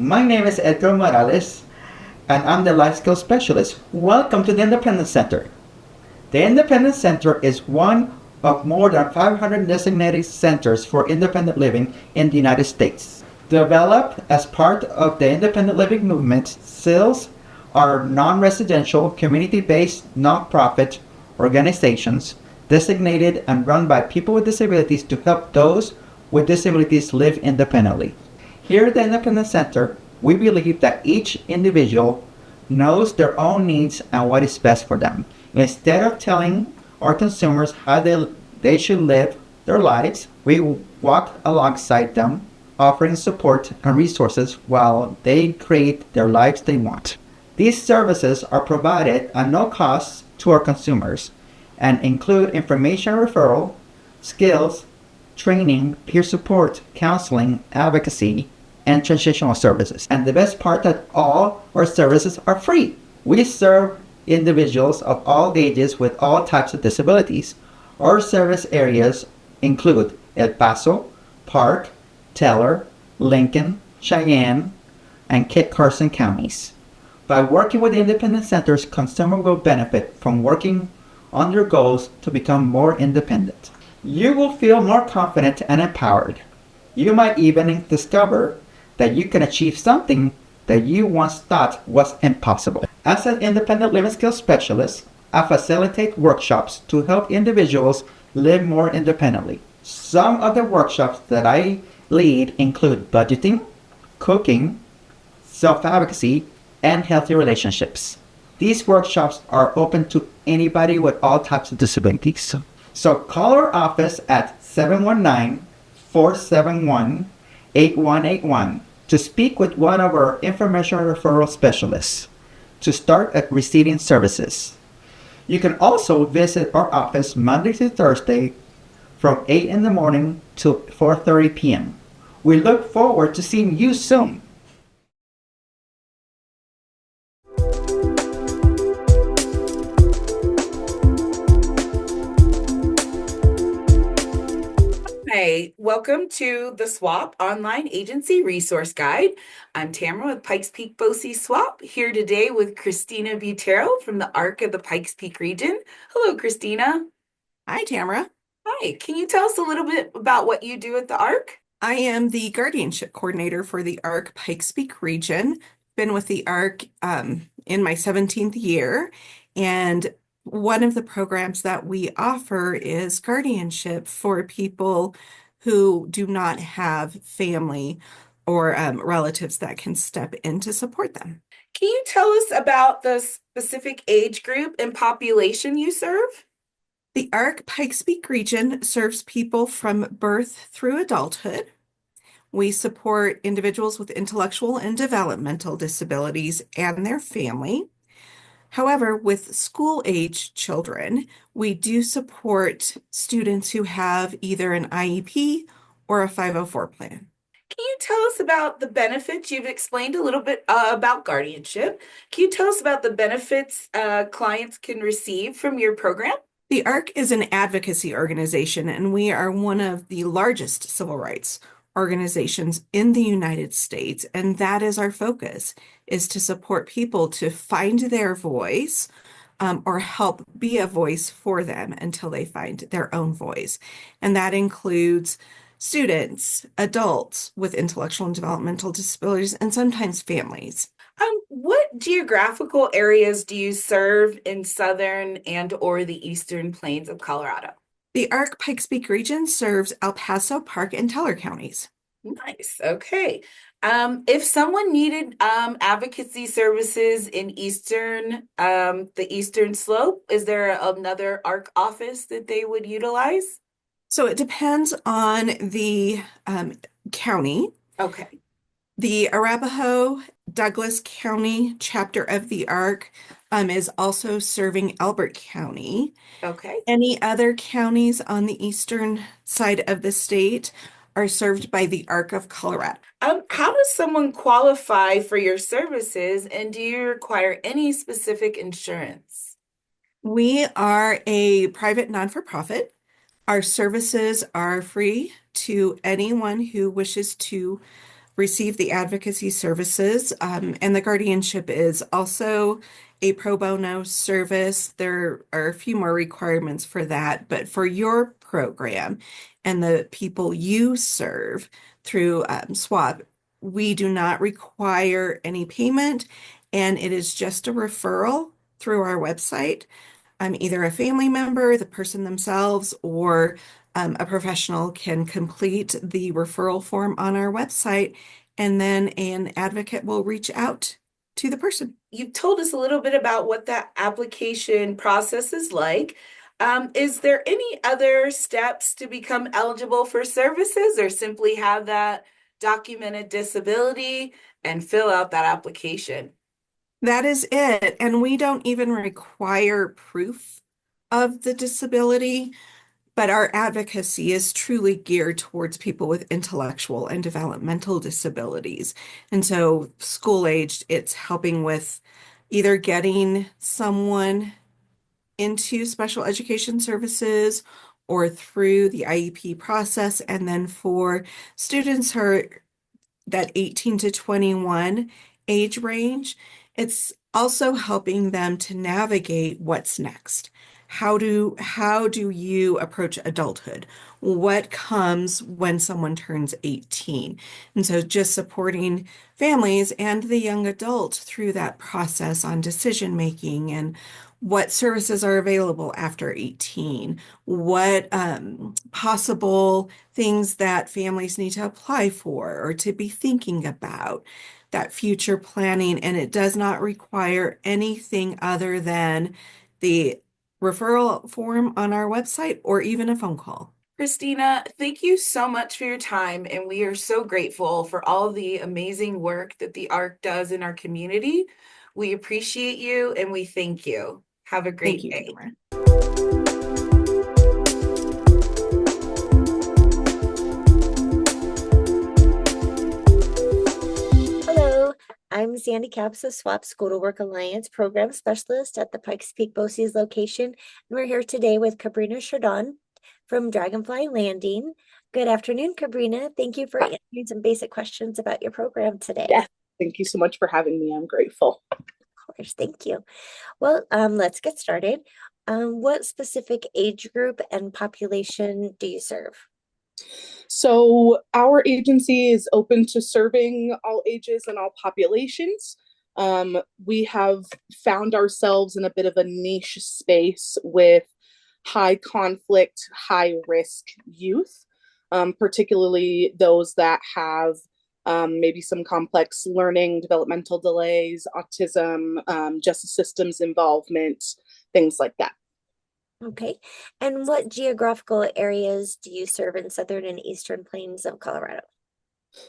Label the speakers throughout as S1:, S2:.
S1: My name is Edgar Morales, and I'm the Life Skills Specialist. Welcome to the Independence Center. The Independence Center is one of more than 500 designated centers for independent living in the United States. Developed as part of the independent living movement, CILS are non-residential, community-based, nonprofit organizations designated and run by people with disabilities to help those with disabilities live independently. Here at the Independence Center, we believe that each individual knows their own needs and what is best for them. Instead of telling our consumers how they should live their lives, we walk alongside them, offering support and resources while they create their lives they want. These services are provided at no cost to our consumers and include information referral, skills, training, peer support, counseling, advocacy, and transitional services. And the best part that all our services are free. We serve individuals of all ages with all types of disabilities. Our service areas include El Paso, Park, Teller, Lincoln, Cheyenne, and Kit Carson counties. By working with independent centers, consumers will benefit from working on their goals to become more independent. You will feel more confident and empowered. You might even discover that you can achieve something that you once thought was impossible. As an independent living skills specialist, I facilitate workshops to help individuals live more independently. Some of the workshops that I lead include budgeting, cooking, self-advocacy, and healthy relationships. These workshops are open to anybody with all types of disabilities. So call our office at 719-471-8181 to speak with one of our information referral specialists to start at receiving services. You can also visit our office Monday to Thursday from 8 in the morning to 4:30 p.m. We look forward to seeing you soon.
S2: Hi, welcome to the SWAP Online Agency Resource Guide. I'm Tamara with Pikes Peak BOCES SWAP, here today with Christina Butero from the ARC of the Pikes Peak region. Hello, Christina.
S3: Hi, Tamara.
S2: Hi, can you tell us a little bit about what you do at the ARC?
S3: I am the guardianship coordinator for the ARC Pikes Peak region. Been with the ARC in my 17th year, and one of the programs that we offer is guardianship for people who do not have family or relatives that can step in to support them.
S2: Can you tell us about the specific age group and population you serve?
S3: The ARC Pikes Peak region serves people from birth through adulthood. We support individuals with intellectual and developmental disabilities and their family. However, with school-age children, we do support students who have either an IEP or a 504 plan.
S2: Can you tell us about the benefits? You've explained a little bit about guardianship. Can you tell us about the benefits clients can receive from your program?
S3: The ARC is an advocacy organization, and we are one of the largest civil rights organizations in the United States, and that is our focus, is to support people to find their voice or help be a voice for them until they find their own voice. And that includes students, adults with intellectual and developmental disabilities, and sometimes families.
S2: What geographical areas do you serve in southern and or the eastern plains of Colorado?
S3: The ARC Pikes Peak region serves El Paso, Park, and Teller counties.
S2: Nice. Okay. If someone needed advocacy services in the Eastern Slope, is there another ARC office that they would utilize?
S3: So it depends on the county.
S2: Okay.
S3: The Arapahoe Douglas County chapter of the ARC is also serving Elbert County.
S2: Okay.
S3: Any other counties on the eastern side of the state are served by the ARC of Colorado.
S2: How does someone qualify for your services, and do you require any specific insurance?
S3: We are a private non-for-profit. Our services are free to anyone who wishes to receive the advocacy services. And the guardianship is also a pro bono service. There are a few more requirements for that, but for your program and the people you serve through SWAP, we do not require any payment, and it is just a referral through our website. Either a family member, the person themselves, or a professional can complete the referral form on our website, and then an advocate will reach out to the person.
S2: You've told us a little bit about what that application process is like. Is there any other steps to become eligible for services, or simply have that documented disability and fill out that application?
S3: That is it. And we don't even require proof of the disability, but our advocacy is truly geared towards people with intellectual and developmental disabilities. And so school-aged, it's helping with either getting someone into special education services or through the IEP process. And then for students who are that 18 to 21 age range, it's also helping them to navigate what's next. How do you approach adulthood? What comes when someone turns 18? And so just supporting families and the young adult through that process on decision making and what services are available after 18, what possible things that families need to apply for or to be thinking about, that future planning. And it does not require anything other than the referral form on our website or even a phone call.
S2: Christina, thank you so much for your time, and we are so grateful for all the amazing work that the ARC does in our community. We appreciate you and we thank you. Have a great
S3: Thank you,
S2: day.
S3: Tamara.
S4: Hello, I'm Sandy Capps of SWAP School to Work Alliance Program Specialist at the Pikes Peak BOCES location. And we're here today with Cabrina Chardon from Dragonfly Landing. Good afternoon, Cabrina. Thank you for answering some basic questions about your program today.
S5: Yes, thank you so much for having me. I'm grateful.
S4: Of course, thank you. Well, let's get started. What specific age group and population do you serve?
S5: So our agency is open to serving all ages and all populations. We have found ourselves in a bit of a niche space with high conflict, high risk youth, particularly those that have maybe some complex learning, developmental delays, autism, justice systems involvement, things like that.
S4: Okay. And what geographical areas do you serve in southern and eastern plains of Colorado?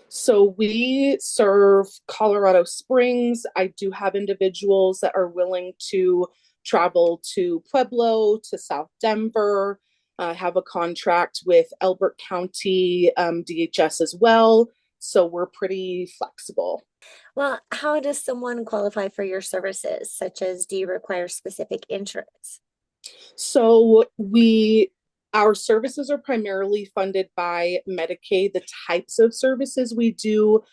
S5: So we serve Colorado Springs. I do have individuals that are willing to travel to Pueblo, to South Denver. I have a contract with Elbert County DHS as well. So we're pretty flexible.
S4: Well, how does someone qualify for your services, such as do you require specific insurance?
S5: So our services are primarily funded by Medicaid. The types of services we do,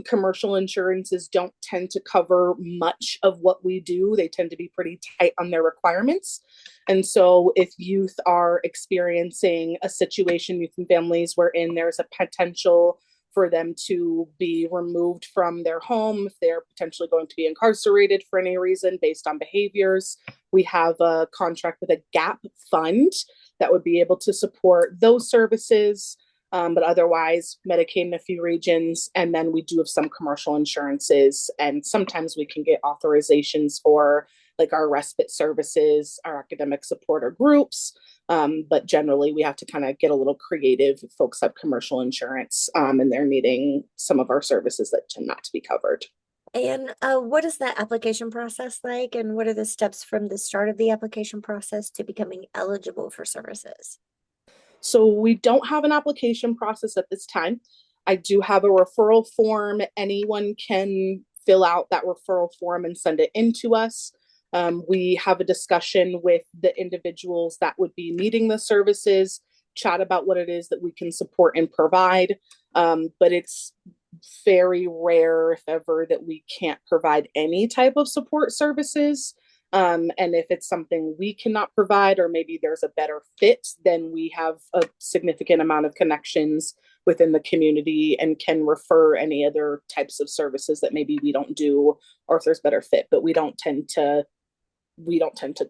S5: commercial insurances don't tend to cover much of what we do. They tend to be pretty tight on their requirements. And so if youth are experiencing a situation, youth and families wherein there's a potential for them to be removed from their home, if they're potentially going to be incarcerated for any reason based on behaviors, we have a contract with a GAP fund that would be able to support those services. But otherwise, Medicaid in a few regions, and then we do have some commercial insurances, and sometimes we can get authorizations for like our respite services, our academic support or groups. But generally, we have to kind of get a little creative if folks have commercial insurance and they're needing some of our services that tend not to be covered.
S4: And what is that application process like? And what are the steps from the start of the application process to becoming eligible for services?
S5: So we don't have an application process at this time. I do have a referral form. Anyone can fill out that referral form and send it in to us. We have a discussion with the individuals that would be needing the services, chat about what it is that we can support and provide. But it's very rare, if ever, that we can't provide any type of support services. And if it's something we cannot provide, or maybe there's a better fit, then we have a significant amount of connections within the community and can refer any other types of services that maybe we don't do, or if there's better fit. But we don't tend to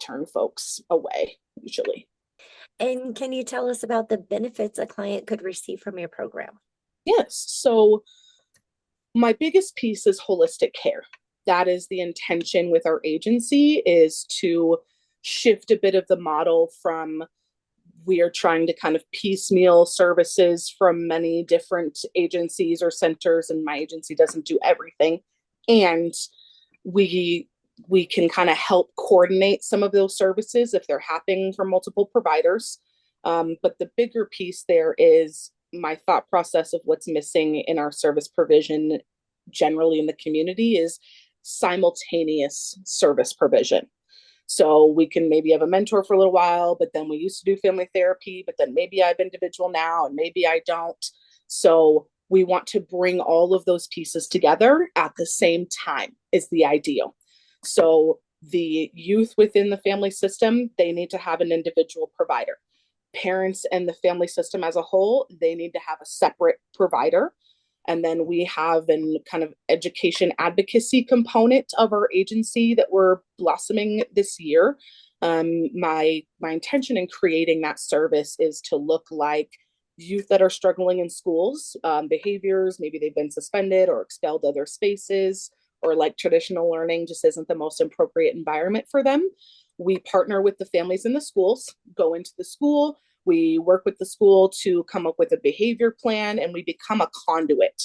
S5: turn folks away usually.
S4: And can you tell us about the benefits a client could receive from your program?
S5: Yes. So my biggest piece is holistic care. That is the intention with our agency, is to shift a bit of the model from, we are trying to kind of piecemeal services from many different agencies or centers, and my agency doesn't do everything. And we can kind of help coordinate some of those services if they're happening from multiple providers. But the bigger piece there is my thought process of what's missing in our service provision generally in the community is simultaneous service provision. So we can maybe have a mentor for a little while, but then we used to do family therapy, but then maybe I have individual now and maybe I don't. So we want to bring all of those pieces together at the same time is the ideal. So the youth within the family system, they need to have an individual provider. Parents and the family system as a whole, they need to have a separate provider. And then we have a kind of education advocacy component of our agency that we're blossoming this year. My intention in creating that service is to look like youth that are struggling in schools, behaviors, maybe they've been suspended or expelled other spaces, or like traditional learning just isn't the most appropriate environment for them. We partner with the families in the schools, go into the school, we work with the school to come up with a behavior plan, and we become a conduit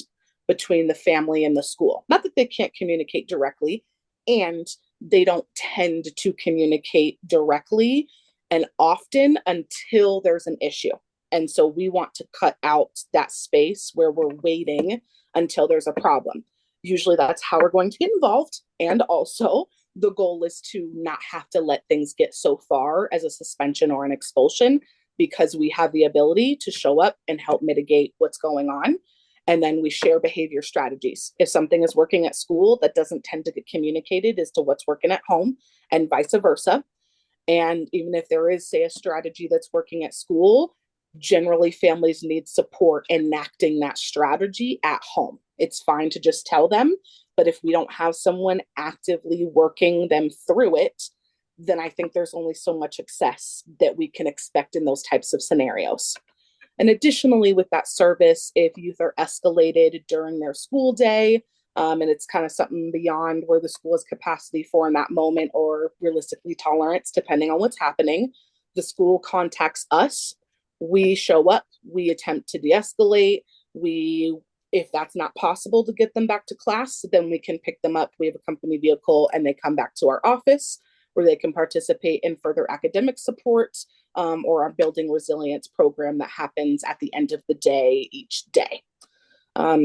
S5: between the family and the school. Not that they can't communicate directly, and they don't tend to communicate directly and often until there's an issue. And so we want to cut out that space where we're waiting until there's a problem. Usually that's how we're going to get involved. And also the goal is to not have to let things get so far as a suspension or an expulsion, because we have the ability to show up and help mitigate what's going on. And then we share behavior strategies. If something is working at school, that doesn't tend to get communicated as to what's working at home, and vice versa. And even if there is, say, a strategy that's working at school, generally families need support enacting that strategy at home. It's fine to just tell them, but if we don't have someone actively working them through it, then I think there's only so much success that we can expect in those types of scenarios. And additionally, with that service, if youth are escalated during their school day, and it's kind of something beyond where the school has capacity for in that moment, or realistically tolerance, depending on what's happening, the school contacts us. We show up, we attempt to de-escalate. If that's not possible to get them back to class, then we can pick them up. We have a company vehicle, and they come back to our office where they can participate in further academic support, or our building resilience program that happens at the end of the day each day.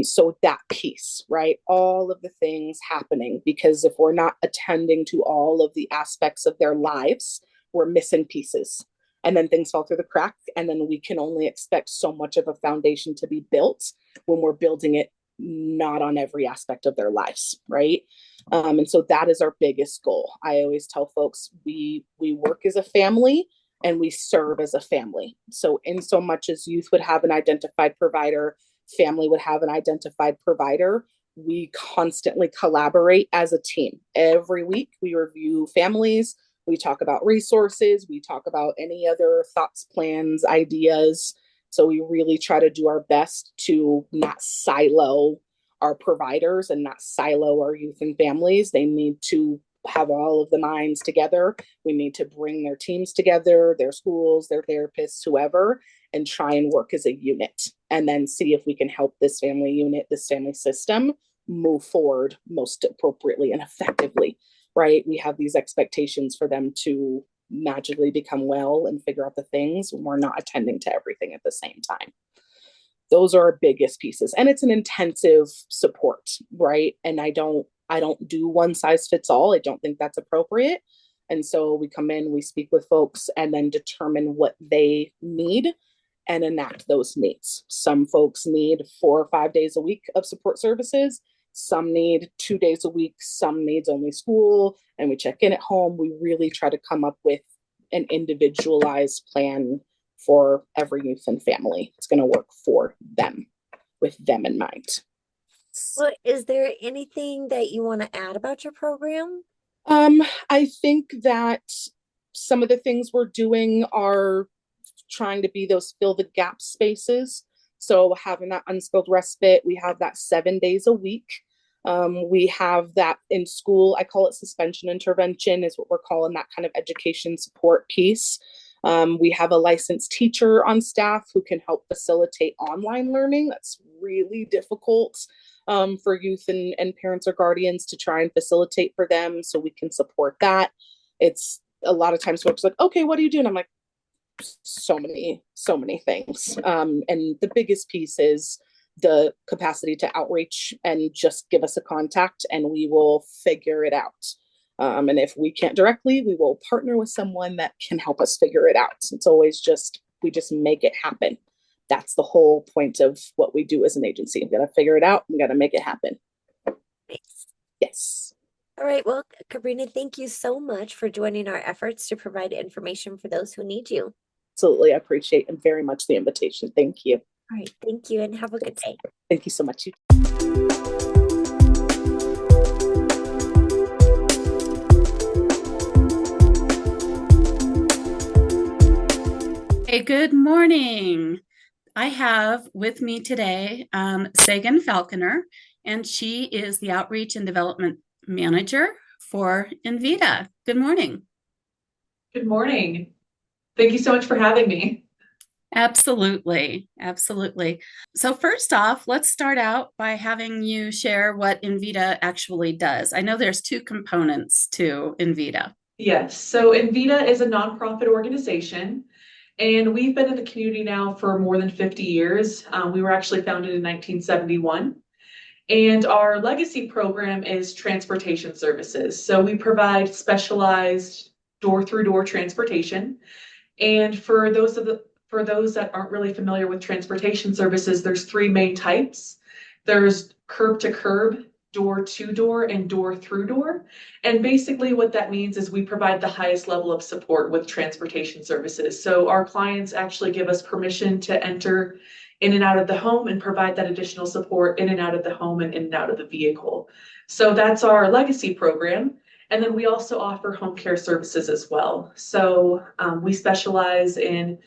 S5: So that piece, right? All of the things happening, because if we're not attending to all of the aspects of their lives, we're missing pieces. And then things fall through the crack, and then we can only expect so much of a foundation to be built when we're building it not on every aspect of their lives, right? And so that is our biggest goal. I always tell folks we work as a family and we serve as a family. So in so much as youth would have an identified provider, family would have an identified provider, we constantly collaborate as a team. Every week we review families, we talk about resources, we talk about any other thoughts, plans, ideas. So we really try to do our best to not silo our providers and not silo our youth and families. They need to have all of the minds together. We need to bring their teams together, their schools, their therapists, whoever, and try and work as a unit, and then see if we can help this family unit, this family system move forward most appropriately and effectively, right? We have these expectations for them to magically become well and figure out the things when we're not attending to everything at the same time. Those are our biggest pieces. And it's an intensive support, right? And I don't do one size fits all. I don't think that's appropriate. And so we come in, we speak with folks, and then determine what they need. and enact those needs. Some folks need 4 or 5 days a week of support services. Some need 2 days a week. Some needs only school. And we check in at home. We really try to come up with an individualized plan for every youth and family. It's going to work for them, with them in mind.
S4: Well, is there anything that you want to add about your program?
S5: I think that some of the things we're doing are trying to be those fill the gap spaces. So having that unskilled respite, we have that 7 days a week. We have that in school. I call it suspension intervention is what we're calling that kind of education support piece. We have a licensed teacher on staff who can help facilitate online learning. That's really difficult for youth and parents or guardians to try and facilitate for them, so we can support that. It's a lot of times folks are like, okay, what do you do? And I'm like, so many things. And the biggest piece is the capacity to outreach and just give us a contact and we will figure it out. And if we can't directly, we will partner with someone that can help us figure it out. It's always just, we just make it happen. That's the whole point of what we do as an agency. We got to figure it out. We got to make it happen.
S4: Nice.
S5: Yes.
S4: All right. Well, Cabrina, thank you so much for joining our efforts to provide information for those who need you.
S5: Absolutely. I appreciate and very much the invitation. Thank you.
S4: All right. Thank you and have a good day.
S5: Thank you so much.
S6: Hey, good morning. I have with me today Sagan Falconer, and she is the Outreach and Development Manager for Envida. Good morning.
S7: Good morning. Thank you so much for having me.
S6: Absolutely. Absolutely. So first off, let's start out by having you share what Envida actually does. I know there's two components to Envida.
S7: Yes. So Envida is a nonprofit organization, and we've been in the community now for more than 50 years. We were actually founded in 1971. And our legacy program is transportation services. So we provide specialized door-through-door transportation. And for those that aren't really familiar with transportation services, there's three main types. There's curb to curb, door to door, and door through door. And basically what that means is we provide the highest level of support with transportation services. So our clients actually give us permission to enter in and out of the home and provide that additional support in and out of the home and in and out of the vehicle. So that's our legacy program. And then we also offer home care services as well. So we specialize in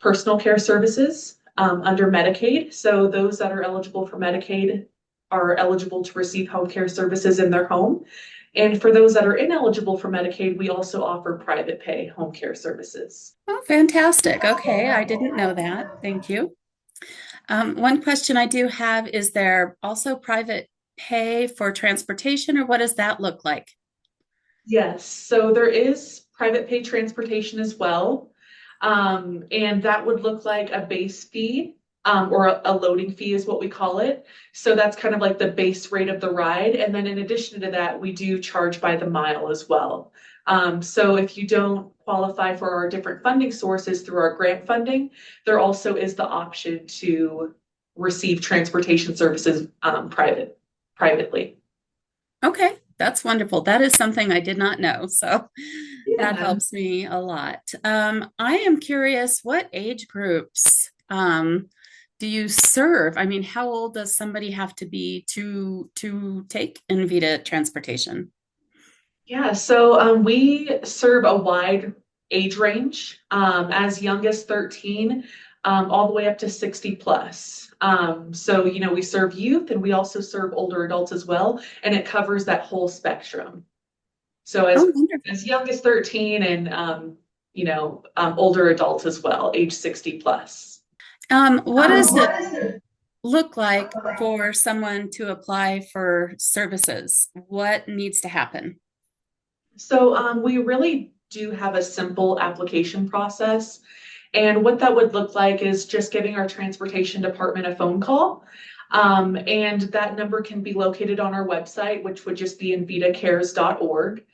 S7: personal care services under Medicaid. So those that are eligible for Medicaid are eligible to receive home care services in their home. And for those that are ineligible for Medicaid, we also offer private pay home care services.
S6: Oh, fantastic. Okay, I didn't know that. Thank you. One question I do have, is there also private pay for transportation, or what does that look like?
S7: Yes, so there is private pay transportation as well. And that would look like a base fee or a loading fee is what we call it. So that's kind of like the base rate of the ride. And then in addition to that, we do charge by the mile as well. So if you don't qualify for our different funding sources through our grant funding, there also is the option to receive transportation services privately.
S6: Okay, that's wonderful. That is something I did not know. So that
S7: Yeah.
S6: helps me a lot. I am curious, what age groups do you serve? I mean, how old does somebody have to be to take Envida transportation?
S7: Yeah, so we serve a wide age range, as young as 13, all the way up to 60 plus. So, we serve youth and we also serve older adults as well, and it covers that whole spectrum. So as young as 13 and, older adults as well, age 60 plus.
S6: What does it look like for someone to apply for services? What needs to happen?
S7: So we really do have a simple application process. And what that would look like is just giving our transportation department a phone call. And that number can be located on our website, which would just be envidacares.org.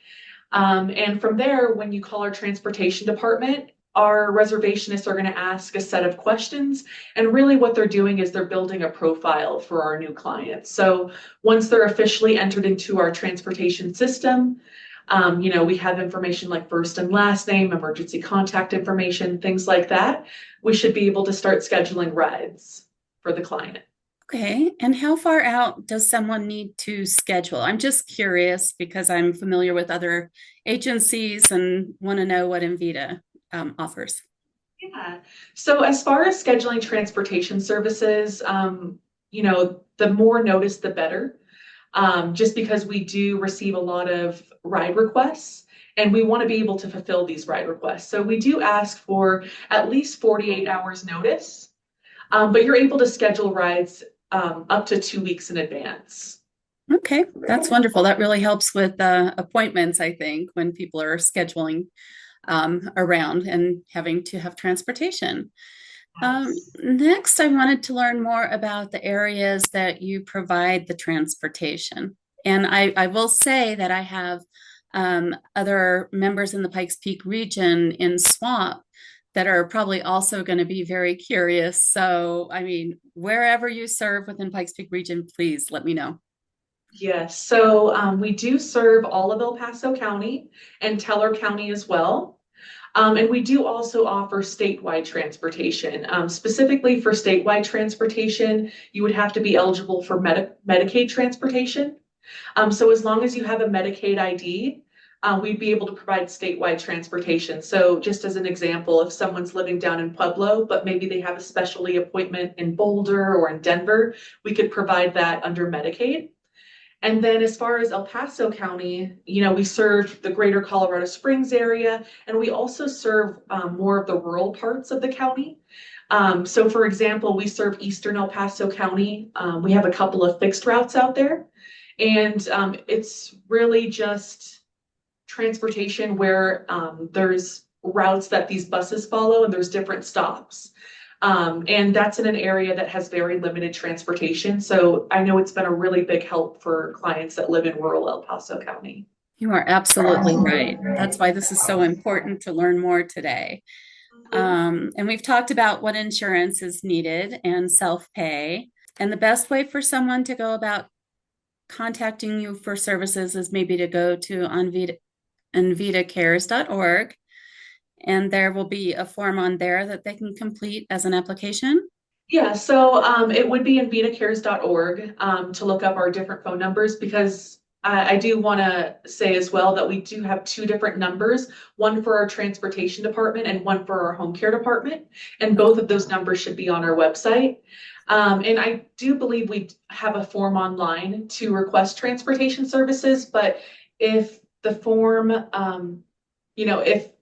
S7: And from there, when you call our transportation department, our reservationists are going to ask a set of questions, and really what they're doing is they're building a profile for our new clients. So once they're officially entered into our transportation system, we have information like first and last name, emergency contact information, things like that. We should be able to start scheduling rides for the client.
S6: Okay. And how far out does someone need to schedule? I'm just curious because I'm familiar with other agencies and want to know what Envida offers.
S7: Yeah. So as far as scheduling transportation services, the more notice, the better. Just because we do receive a lot of ride requests and we want to be able to fulfill these ride requests. So we do ask for at least 48 hours notice, but you're able to schedule rides up to 2 weeks in advance.
S6: Okay, that's wonderful. That really helps with appointments, I think, when people are scheduling around and having to have transportation. Next, I wanted to learn more about the areas that you provide the transportation. And I will say that I have other members in the Pikes Peak region in SWAP that are probably also going to be very curious. So, I mean, wherever you serve within Pikes Peak region, please let me know.
S7: Yes, so we do serve all of El Paso County and Teller County as well. And we do also offer statewide transportation. Specifically for statewide transportation, you would have to be eligible for Medicaid transportation. So as long as you have a Medicaid ID, we'd be able to provide statewide transportation. So just as an example, if someone's living down in Pueblo, but maybe they have a specialty appointment in Boulder or in Denver, we could provide that under Medicaid. And then as far as El Paso County, we serve the greater Colorado Springs area, and we also serve more of the rural parts of the county. So for example, we serve Eastern El Paso County. We have a couple of fixed routes out there, and it's really just transportation where there's routes that these buses follow and there's different stops. And that's in an area that has very limited transportation. So I know it's been a really big help for clients that live in rural El Paso County.
S6: You are absolutely right. That's why this is so important to learn more today. And we've talked about what insurance is needed and self-pay. And the best way for someone to go about contacting you for services is maybe to go to envidacares.org. And there will be a form on there that they can complete as an application.
S7: Yeah, so it would be envidacares.org to look up our different phone numbers, because I do want to say as well that we do have 2 different numbers, one for our transportation department and one for our home care department. And both of those numbers should be on our website. And I do believe we have a form online to request transportation services, but if the form,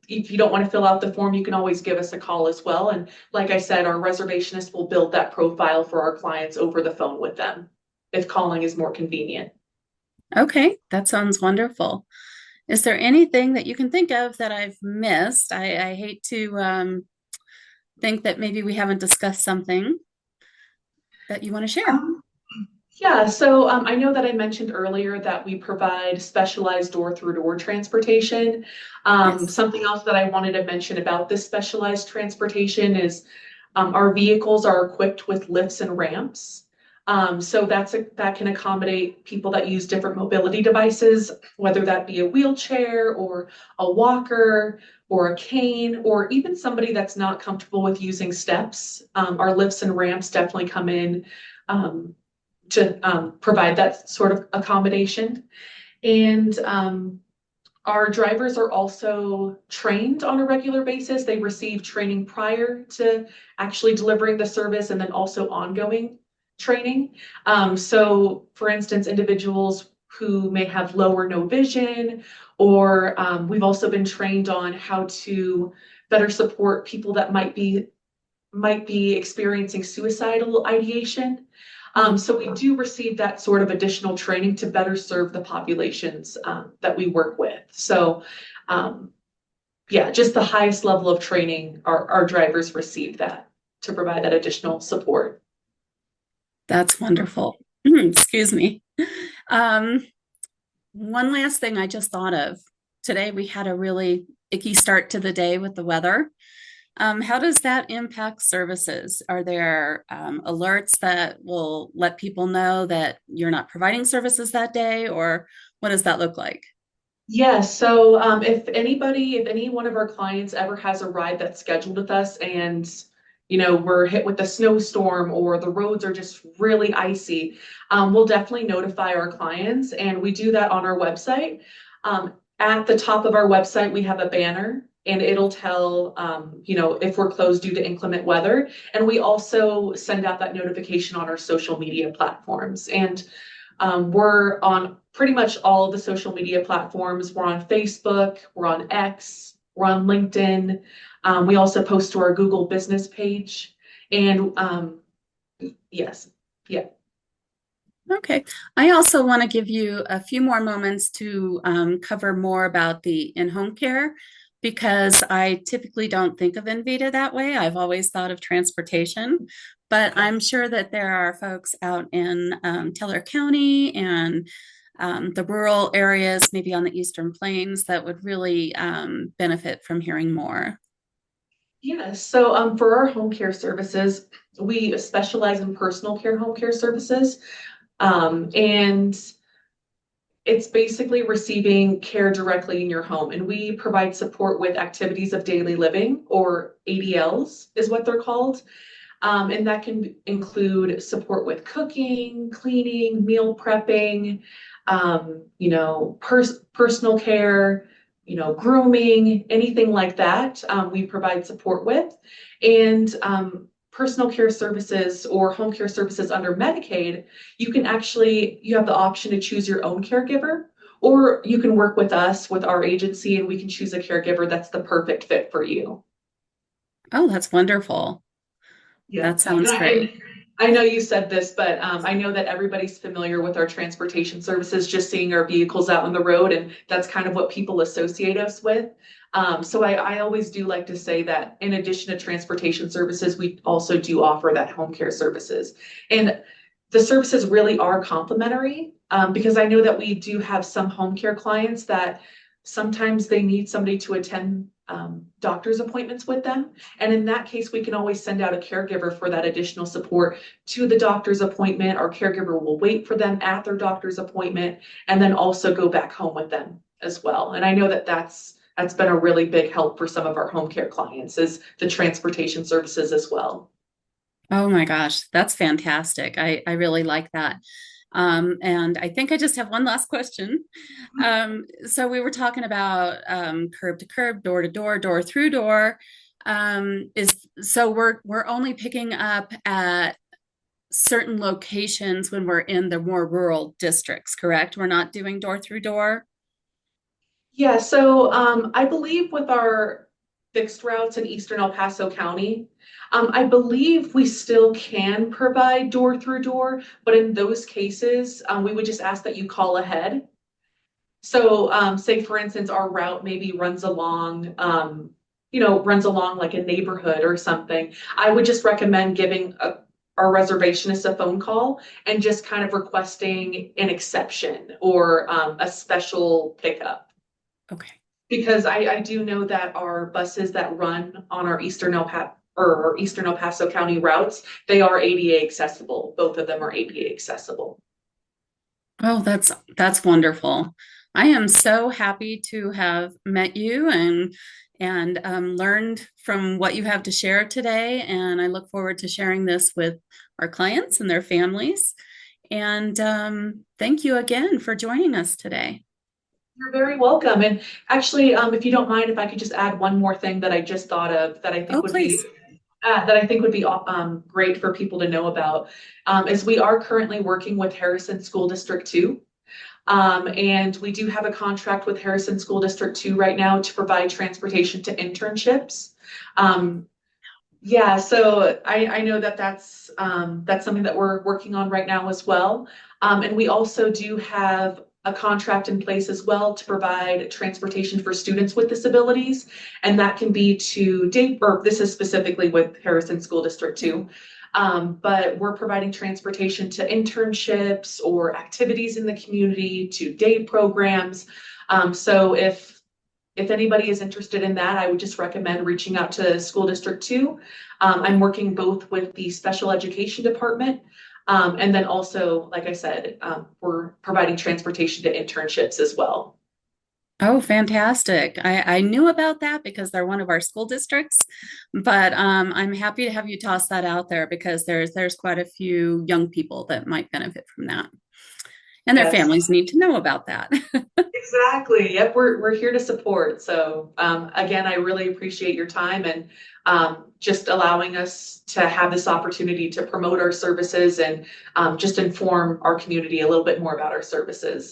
S7: if you don't want to fill out the form, you can always give us a call as well. And like I said, our reservationist will build that profile for our clients over the phone with them if calling is more convenient.
S6: Okay, that sounds wonderful. Is there anything that you can think of that I've missed? I hate to think that maybe we haven't discussed something that you want to share.
S7: Yeah, so I know that I mentioned earlier that we provide specialized door-through-door transportation.
S6: Yes.
S7: Something else that I wanted to mention about this specialized transportation is our vehicles are equipped with lifts and ramps. So that can accommodate people that use different mobility devices, whether that be a wheelchair or a walker or a cane, or even somebody that's not comfortable with using steps. Our lifts and ramps definitely come in to provide that sort of accommodation. And our drivers are also trained on a regular basis. They receive training prior to actually delivering the service, and then also ongoing training. So for instance, individuals who may have low or no vision, or we've also been trained on how to better support people that might be experiencing suicidal ideation. So we do receive that sort of additional training to better serve the populations that we work with. So yeah, just the highest level of training our drivers receive that to provide that additional support.
S6: That's wonderful. Excuse me. One last thing I just thought of. Today we had a really icky start to the day with the weather. How does that impact services? Are there alerts that will let people know that you're not providing services that day, or what does that look like?
S7: Yes, so if any one of our clients ever has a ride that's scheduled with us and, we're hit with a snowstorm or the roads are just really icy, we'll definitely notify our clients, and we do that on our website. At the top of our website, we have a banner and it'll tell, if we're closed due to inclement weather. And we also send out that notification on our social media platforms. And we're on pretty much all of the social media platforms. We're on Facebook, we're on X, we're on LinkedIn. We also post to our Google business page. And yes, yeah.
S6: Okay. I also want to give you a few more moments to cover more about the in-home care, because I typically don't think of Envida that way. I've always thought of transportation, but I'm sure that there are folks out in Teller County and the rural areas, maybe on the Eastern Plains, that would really benefit from hearing more.
S7: Yeah, so for our home care services, we specialize in personal care home care services. And it's basically receiving care directly in your home. And we provide support with activities of daily living, or ADLs is what they're called. And that can include support with cooking, cleaning, meal prepping, personal care, grooming, anything like that. We provide support with. And personal care services or home care services under Medicaid, you have the option to choose your own caregiver, or you can work with us, with our agency, and we can choose a caregiver that's the perfect fit for you.
S6: Oh, that's wonderful.
S7: Yeah.
S6: That sounds great.
S7: I know you said this, but I know that everybody's familiar with our transportation services, just seeing our vehicles out on the road, and that's kind of what people associate us with. So I always do like to say that in addition to transportation services, we also do offer that home care services. And the services really are complementary, because I know that we do have some home care clients that sometimes they need somebody to attend doctor's appointments with them. And in that case, we can always send out a caregiver for that additional support to the doctor's appointment. Our caregiver will wait for them at their doctor's appointment and then also go back home with them as well. And I know that that's been a really big help for some of our home care clients, is the transportation services as well.
S6: Oh my gosh, that's fantastic. I really like that. And I think I just have one last question. So we were talking about curb to curb, door to door, door through door. So we're only picking up at certain locations when we're in the more rural districts, correct? We're not doing door through door.
S7: Yeah, so I believe with our fixed routes in Eastern El Paso County, I believe we still can provide door through door, but in those cases, we would just ask that you call ahead. So say for instance, our route maybe runs along, like a neighborhood or something. I would just recommend giving our reservationist a phone call and just kind of requesting an exception or a special pickup.
S6: Okay.
S7: Because I do know that our buses that run on our Eastern El Paso County routes, they are ADA accessible. Both of them are ADA accessible.
S6: Oh, that's wonderful. I am so happy to have met you and learned from what you have to share today. And I look forward to sharing this with our clients and their families. And thank you again for joining us today.
S7: You're very welcome. And actually, if you don't mind, if I could just add one more thing that I just thought of that I think would be great for people to know about, is we are currently working with Harrison School District 2. And we do have a contract with Harrison School District 2 right now to provide transportation to internships. Yeah, so I know that that's something that we're working on right now as well. And we also do have a contract in place as well to provide transportation for students with disabilities. And that can be to this is specifically with Harrison School District 2. But we're providing transportation to internships or activities in the community, to day programs. So if if anybody is interested in that, I would just recommend reaching out to School District 2. I'm working both with the special education department, and then also, like I said, we're providing transportation to internships as well.
S6: Oh, fantastic. I knew about that because they're one of our school districts, but I'm happy to have you toss that out there because there's quite a few young people that might benefit from that. And their
S7: Yes.
S6: families need to know about that.
S7: Exactly. Yep. We're here to support. So again, I really appreciate your time and just allowing us to have this opportunity to promote our services and just inform our community a little bit more about our services.